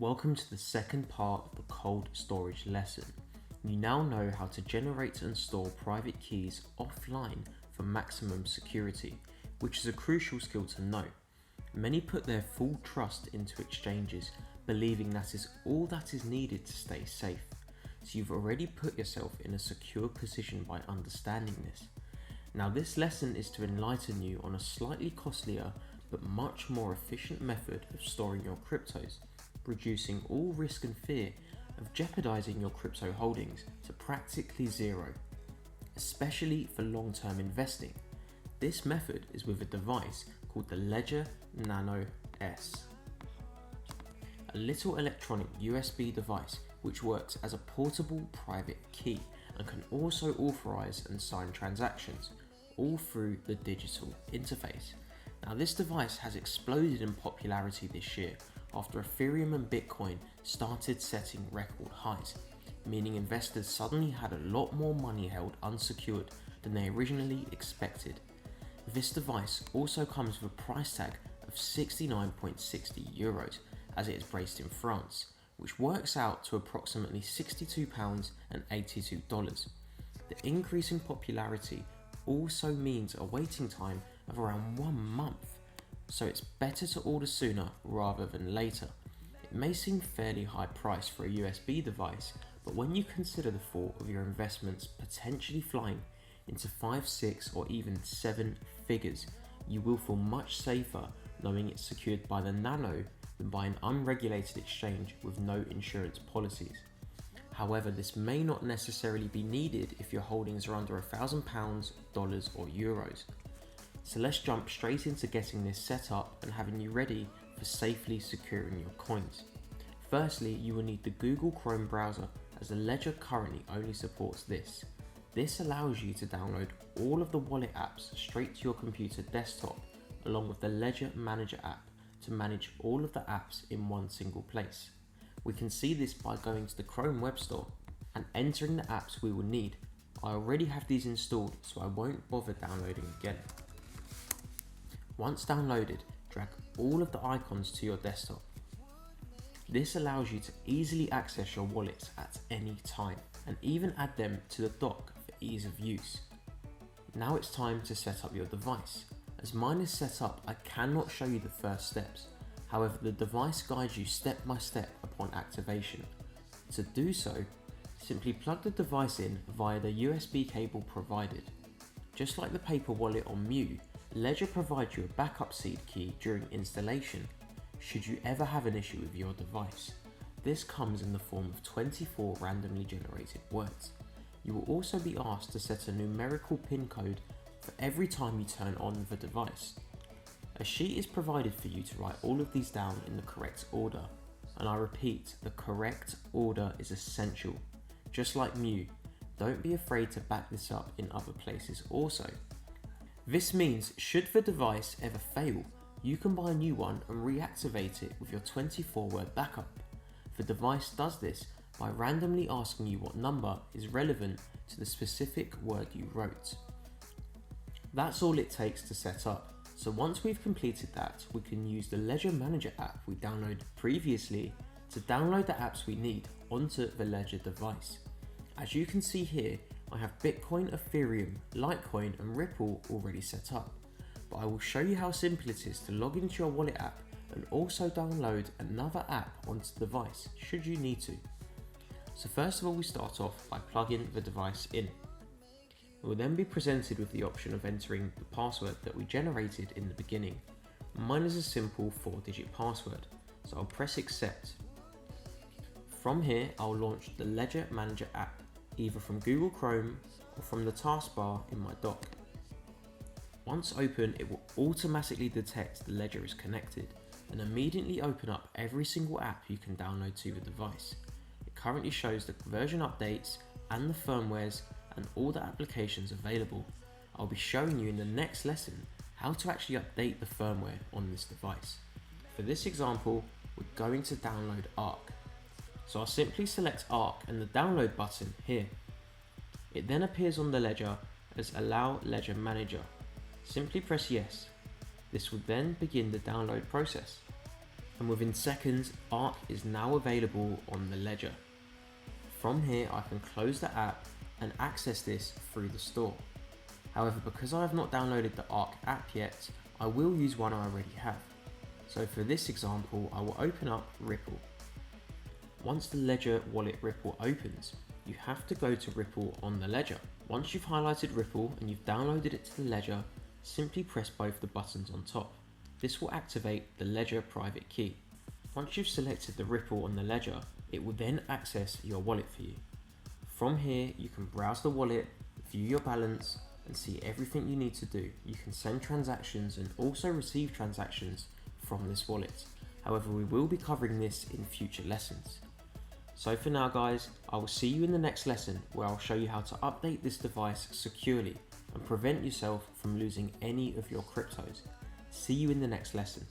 Welcome to the second part of the cold storage lesson. You now know how to generate and store private keys offline for maximum security, which is a crucial skill to know. Many put their full trust into exchanges, believing that is all that is needed to stay safe. So you've already put yourself in a secure position by understanding this. Now this lesson is to enlighten you on a slightly costlier but much more efficient method of storing your cryptos, reducing all risk and fear of jeopardizing your crypto holdings to practically zero, especially for long-term investing. This method is with a device called the Ledger Nano S, a little electronic USB device which works as a portable private key and can also authorize and sign transactions, all through the digital interface. Now this device has exploded in popularity this year after Ethereum and Bitcoin started setting record highs, meaning investors suddenly had a lot more money held unsecured than they originally expected. This device also comes with a price tag of 69.60 euros as it is based in France, which works out to approximately £62.82. The increase in popularity also means a waiting time of around 1 month, so it's better to order sooner rather than later. It may seem fairly high price for a USB device, but when you consider the thought of your investments potentially flying into 5, 6 or even 7 figures, you will feel much safer knowing it's secured by the Nano than by an unregulated exchange with no insurance policies. However, this may not necessarily be needed if your holdings are under £1,000, dollars or euros. So let's jump straight into getting this set up and having you ready for safely securing your coins. Firstly, you will need the Google Chrome browser, as the Ledger currently only supports this. This allows you to download all of the wallet apps straight to your computer desktop, along with the Ledger Manager app to manage all of the apps in one single place. We can see this by going to the Chrome Web Store and entering the apps we will need. I already have these installed, so I won't bother downloading again. Once downloaded, drag all of the icons to your desktop. This allows you to easily access your wallets at any time and even add them to the dock for ease of use. Now it's time to set up your device. As mine is set up, I cannot show you the first steps. However, the device guides you step by step upon activation. To do so, simply plug the device in via the USB cable provided. Just like the paper wallet on Mew, Ledger provides you a backup seed key during installation, should you ever have an issue with your device. This comes in the form of 24 randomly generated words. You will also be asked to set a numerical PIN code for every time you turn on the device. A sheet is provided for you to write all of these down in the correct order, and I repeat, the correct order is essential. Just like Mew, don't be afraid to back this up in other places also. This means should the device ever fail, you can buy a new one and reactivate it with your 24-word backup. The device does this by randomly asking you what number is relevant to the specific word you wrote. That's all it takes to set up. So once we've completed that, we can use the Ledger Manager app we downloaded previously to download the apps we need onto the Ledger device. As you can see here, I have Bitcoin, Ethereum, Litecoin and Ripple already set up, but I will show you how simple it is to log into your wallet app and also download another app onto the device should you need to. So first of all, we start off by plugging the device in. We will then be presented with the option of entering the password that we generated in the beginning. Mine is a simple 4-digit password, so I'll press accept. From here, I'll launch the Ledger Manager app, either from Google Chrome or from the taskbar in my dock. Once open, it will automatically detect the Ledger is connected and immediately open up every single app you can download to the device. It currently shows the version updates and the firmwares and all the applications available. I'll be showing you in the next lesson how to actually update the firmware on this device. For this example, we're going to download Arc. So I'll simply select Arc and the download button here. It then appears on the Ledger as Allow Ledger Manager. Simply press yes. This will then begin the download process. And within seconds, Arc is now available on the ledger. From here, I can close the app and access this through the store. However, because I have not downloaded the Arc app yet, I will use one I already have. So for this example, I will open up Ripple. Once the Ledger Wallet Ripple opens, you have to go to Ripple on the ledger. Once you've highlighted Ripple and you've downloaded it to the ledger, simply press both the buttons on top. This will activate the ledger private key. Once you've selected the Ripple on the ledger, it will then access your wallet for you. From here, you can browse the wallet, view your balance, and see everything you need to do. You can send transactions and also receive transactions from this wallet. However, we will be covering this in future lessons. So for now guys, I will see you in the next lesson where I'll show you how to update this device securely and prevent yourself from losing any of your cryptos. See you in the next lesson.